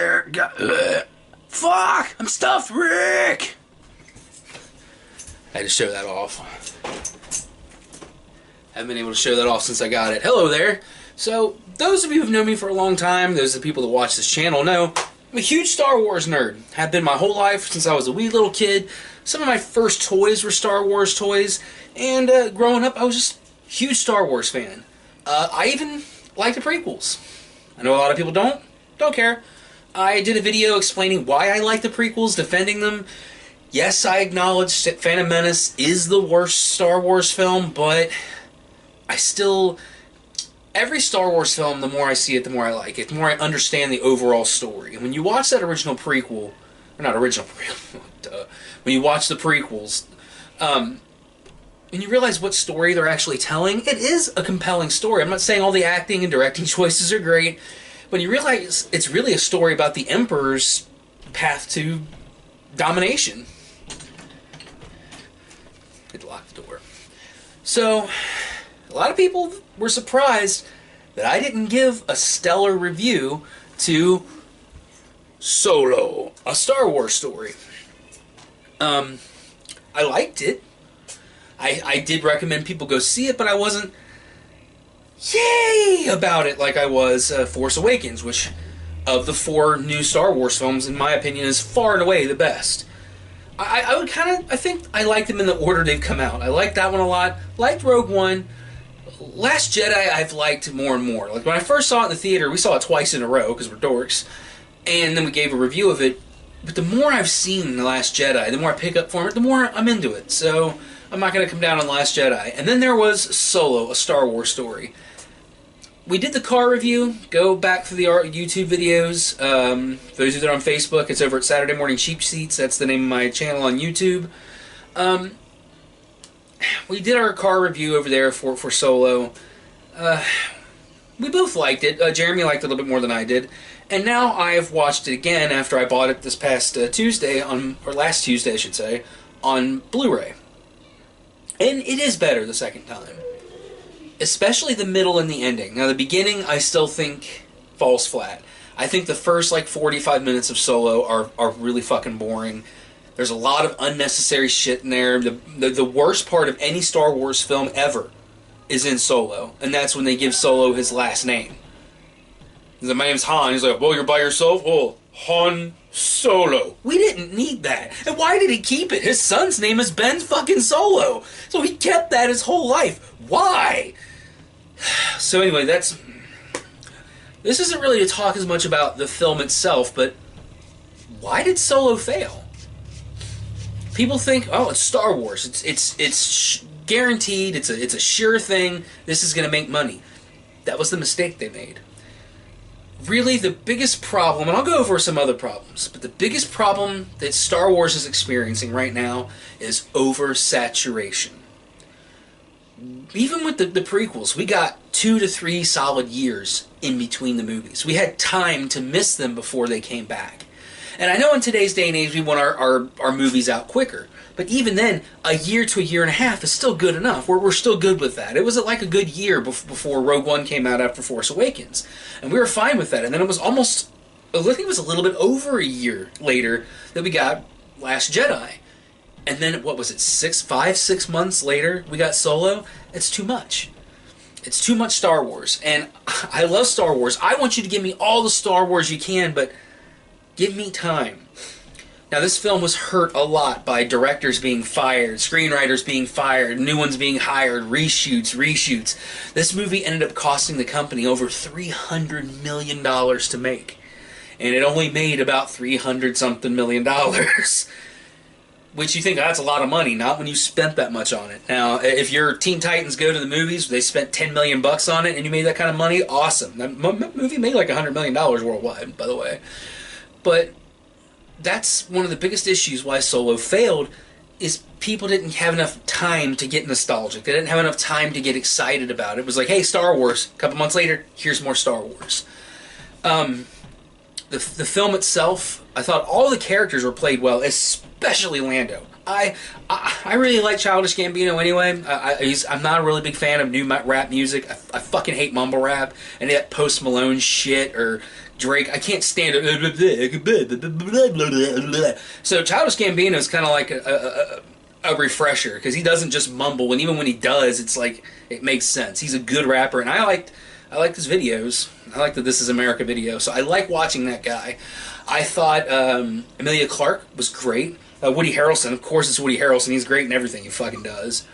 there. Fuck! I'm stuffed, Rick! I had to show that off. Haven't been able to show that off since I got it. Hello there. So, those of you who've known me for a long time, those are the people that watch this channel, know I'm a huge Star Wars nerd. Have been my whole life since I was a wee little kid. Some of my first toys were Star Wars toys, and growing up I was just a huge Star Wars fan. I even like the prequels. I know a lot of people don't care. I did a video explaining why I like the prequels, defending them. Yes, I acknowledge that Phantom Menace is the worst Star Wars film, but I still... Every Star Wars film, the more I see it, the more I like it. The more I understand the overall story. And when you watch that original prequel... Or not original prequel, duh. When you watch the prequels, and you realize what story they're actually telling, it is a compelling story. I'm not saying all the acting and directing choices are great, but you realize it's really a story about the Emperor's path to domination. It locked the door. So, a lot of people were surprised that I didn't give a stellar review to Solo, a Star Wars story. I liked it. I did recommend people go see it, but I wasn't yay about it like I was Force Awakens, which of the 4 new Star Wars films, in my opinion, is far and away the best. I think I like them in the order they've come out. I liked that one a lot. Liked Rogue One. Last Jedi I've liked more and more. Like when I first saw it in the theater, we saw it twice in a row because we're dorks, and then we gave a review of it. But the more I've seen The Last Jedi, the more I pick up for it, the more I'm into it. So I'm not going to come down on The Last Jedi. And then there was Solo, a Star Wars story. We did the car review. Go back for the YouTube videos. For those of you that are on Facebook, it's over at Saturday Morning Cheap Seats. That's the name of my channel on YouTube. We did our car review over there for Solo. We both liked it. Jeremy liked it a little bit more than I did. And now I've watched it again after I bought it this past Tuesday, or last Tuesday I should say, on Blu-ray. And it is better the second time. Especially the middle and the ending. Now the beginning I still think falls flat. I think the first like 45 minutes of Solo are really fucking boring. There's a lot of unnecessary shit in there. The worst part of any Star Wars film ever is in Solo. And that's when they give Solo his last name. He's like, my name's Han. He's like, well, you're by yourself? Oh, Han Solo. We didn't need that. And why did he keep it? His son's name is Ben fucking Solo. So he kept that his whole life. Why? So anyway, this isn't really to talk as much about the film itself, but why did Solo fail? People think, oh, it's Star Wars. It's guaranteed. It's a sure thing. This is going to make money. That was the mistake they made. Really, the biggest problem, and I'll go over some other problems, but the biggest problem that Star Wars is experiencing right now is oversaturation. Even with the prequels, we got 2 to 3 solid years in between the movies. We had time to miss them before they came back. And I know in today's day and age we want our movies out quicker. But even then, a year to a year and a half is still good enough. We're still good with that. It was like a good year before Rogue One came out after Force Awakens. And we were fine with that. And then it was almost, I think it was a little bit over a year later that we got Last Jedi. And then, what was it, 6 months later, we got Solo? It's too much. It's too much Star Wars. And I love Star Wars. I want you to give me all the Star Wars you can, but give me time. Now, this film was hurt a lot by directors being fired, screenwriters being fired, new ones being hired, reshoots. This movie ended up costing the company over $300 million to make. And it only made about $300-something million. Which you think, oh, that's a lot of money, not when you spent that much on it. Now, if your Teen Titans Go to the movies, they spent $10 million on it, and you made that kind of money, awesome. That movie made like $100 million worldwide, by the way. But that's one of the biggest issues why Solo failed, is people didn't have enough time to get nostalgic. They didn't have enough time to get excited about it. It was like, hey, Star Wars. A couple months later, here's more Star Wars. The film itself, I thought all the characters were played well, especially Lando. I really like Childish Gambino anyway. I'm not a really big fan of new rap music. I fucking hate mumble rap and that Post Malone shit or Drake. I can't stand it. So Childish Gambino is kind of like a refresher because he doesn't just mumble, and even when he does, it's like it makes sense. He's a good rapper, and I liked his videos. I like the This Is America video, so I like watching that guy. I thought Emilia Clarke was great. Woody Harrelson, of course, it's Woody Harrelson. He's great in everything he fucking does.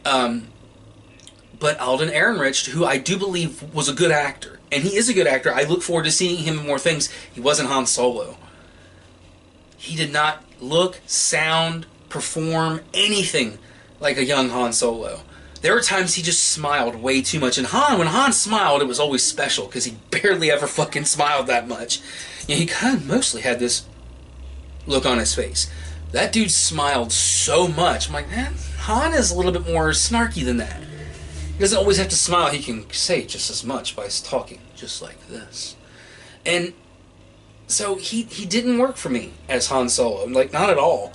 But Alden Ehrenreich, who I do believe was a good actor, and he is a good actor. I look forward to seeing him in more things. He wasn't Han Solo. He did not look, sound, perform anything like a young Han Solo. There were times he just smiled way too much. And when Han smiled, it was always special because he barely ever fucking smiled that much. You know, he kind of mostly had this look on his face. That dude smiled so much. I'm like, man, Han is a little bit more snarky than that. He doesn't always have to smile. He can say just as much by talking just like this. And so he didn't work for me as Han Solo. Like, not at all.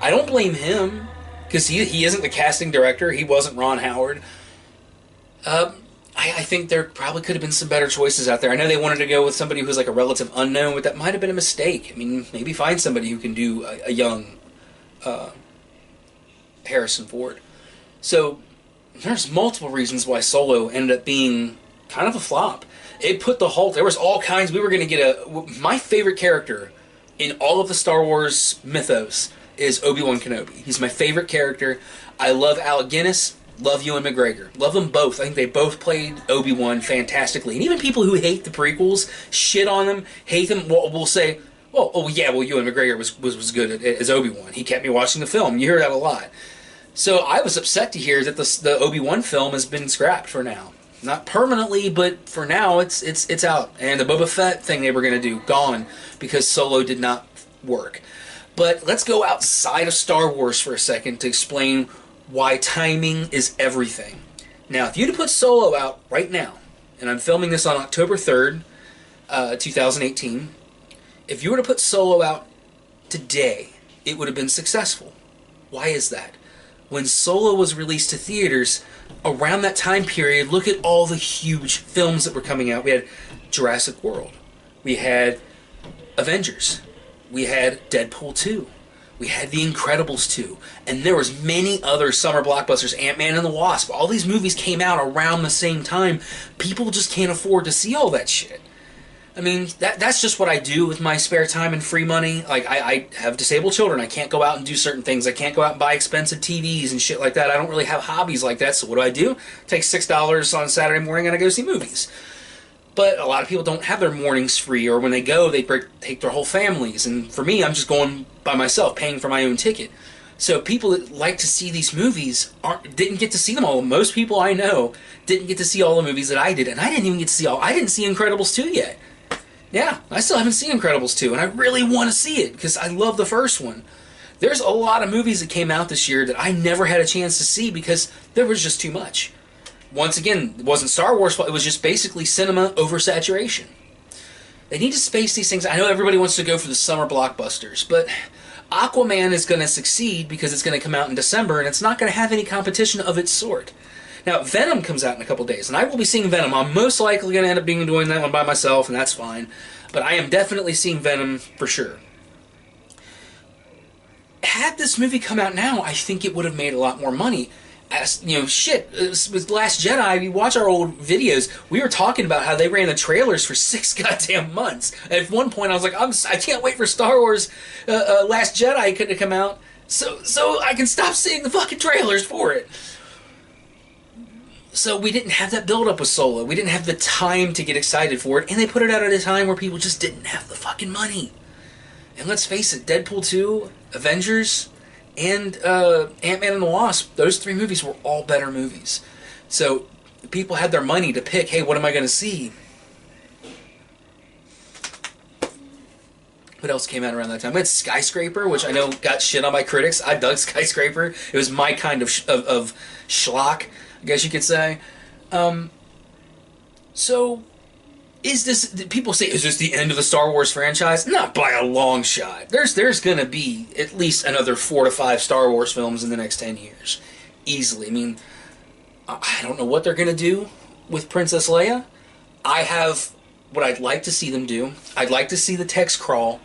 I don't blame him because he isn't the casting director. He wasn't Ron Howard. I think there probably could have been some better choices out there. I know they wanted to go with somebody who's like a relative unknown, but that might have been a mistake. I mean, maybe find somebody who can do a young Harrison Ford. So there's multiple reasons why Solo ended up being kind of a flop. It put the halt. There was all kinds. We were going to get my favorite character in all of the Star Wars mythos is Obi-Wan Kenobi. He's my favorite character. I love Alec Guinness. Love Ewan McGregor. Love them both. I think they both played Obi-Wan fantastically. And even people who hate the prequels, shit on them, hate them, will say, well, Ewan McGregor was good as Obi-Wan. He kept me watching the film. You hear that a lot. So I was upset to hear that the Obi-Wan film has been scrapped for now. Not permanently, but for now it's out. And the Boba Fett thing they were going to do, gone, because Solo did not work. But let's go outside of Star Wars for a second to explain why timing is everything. Now, if you'd have put Solo out right now, and I'm filming this on October 3rd, 2018, if you were to put Solo out today, it would have been successful. Why is that? When Solo was released to theaters, around that time period, look at all the huge films that were coming out. We had Jurassic World. We had Avengers. We had Deadpool 2. We had The Incredibles 2. And there was many other summer blockbusters. Ant-Man and the Wasp. All these movies came out around the same time. People just can't afford to see all that shit. I mean, that's just what I do with my spare time and free money. Like, I have disabled children. I can't go out and do certain things. I can't go out and buy expensive TVs and shit like that. I don't really have hobbies like that. So what do? Take $6 on Saturday morning and I go see movies. But a lot of people don't have their mornings free, or when they go, they take their whole families. And for me, I'm just going by myself, paying for my own ticket. So people that like to see these movies didn't get to see them all. Most people I know didn't get to see all the movies that I did, and I didn't even get to see all. I didn't see Incredibles 2 yet. Yeah, I still haven't seen Incredibles 2, and I really want to see it because I love the first one. There's a lot of movies that came out this year that I never had a chance to see because there was just too much. Once again, it wasn't Star Wars, it was just basically cinema oversaturation. They need to space these things. I know everybody wants to go for the summer blockbusters, but Aquaman is going to succeed because it's going to come out in December, and it's not going to have any competition of its sort. Now, Venom comes out in a couple days, and I will be seeing Venom. I'm most likely going to end up doing that one by myself, and that's fine. But I am definitely seeing Venom for sure. Had this movie come out now, I think it would have made a lot more money. As, you know, shit, with Last Jedi, you watch our old videos, we were talking about how they ran the trailers for 6 goddamn months. At one point, I was like, I can't wait for Star Wars Last Jedi to come out so I can stop seeing the fucking trailers for it. So we didn't have that build-up with Solo. We didn't have the time to get excited for it, and they put it out at a time where people just didn't have the fucking money. And let's face it, Deadpool 2, Avengers, and Ant-Man and the Wasp, those 3 movies were all better movies. So people had their money to pick, hey, what am I going to see? What else came out around that time? We had Skyscraper, which I know got shit on by critics. I dug Skyscraper. It was my kind of schlock, I guess you could say. So People say, is this the end of the Star Wars franchise? Not by a long shot. There's going to be at least another 4 to 5 Star Wars films in the next 10 years. Easily. I mean, I don't know what they're going to do with Princess Leia. I have what I'd like to see them do. I'd like to see the text crawl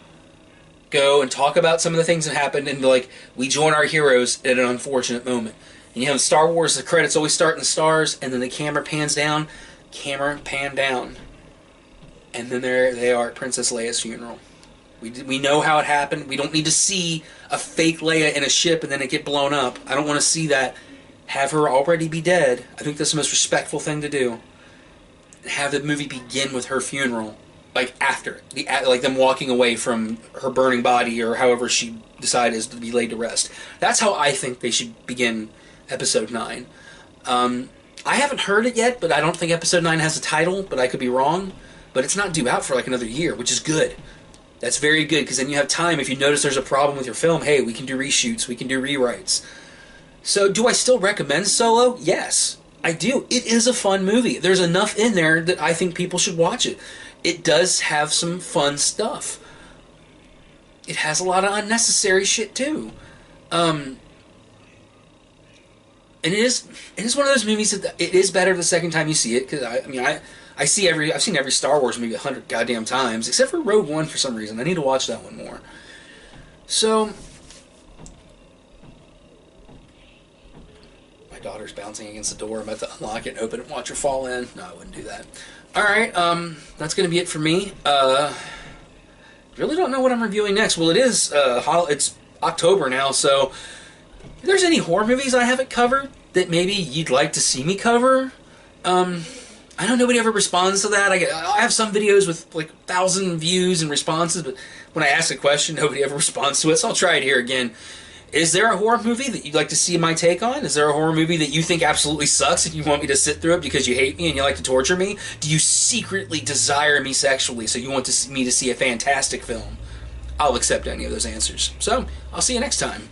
go and talk about some of the things that happened and be like, we join our heroes at an unfortunate moment. And you know, in Star Wars, the credits always start in the stars, and then the camera pans down, and then there they are at Princess Leia's funeral. We know how it happened. We don't need to see a fake Leia in a ship and then it get blown up. I don't want to see that. Have her already be dead. I think that's the most respectful thing to do. Have the movie begin with her funeral, like after it, like them walking away from her burning body or however she decides to be laid to rest. That's how I think they should begin Episode 9. I haven't heard it yet, but I don't think Episode 9 has a title, but I could be wrong. But it's not due out for like another year, which is good. That's very good, because then you have time. If you notice there's a problem with your film, hey, we can do reshoots, we can do rewrites. So, do I still recommend Solo? Yes, I do. It is a fun movie. There's enough in there that I think people should watch it. It does have some fun stuff. It has a lot of unnecessary shit, too. And it is one of those movies that it is better the second time you see it, because I've seen every Star Wars movie 100 goddamn times, except for Rogue One for some reason. I need to watch that one more. So, my daughter's bouncing against the door. I'm about to unlock it and open it and watch her fall in. No, I wouldn't do that. Alright, that's going to be it for me. Really don't know what I'm reviewing next. Well, it's October now, so if there's any horror movies I haven't covered that maybe you'd like to see me cover, I know nobody ever responds to that. I have some videos with like 1,000 views and responses, but when I ask a question, nobody ever responds to it, so I'll try it here again. Is there a horror movie that you'd like to see my take on? Is there a horror movie that you think absolutely sucks and you want me to sit through it because you hate me and you like to torture me? Do you secretly desire me sexually so you want me to see a fantastic film? I'll accept any of those answers. So, I'll see you next time.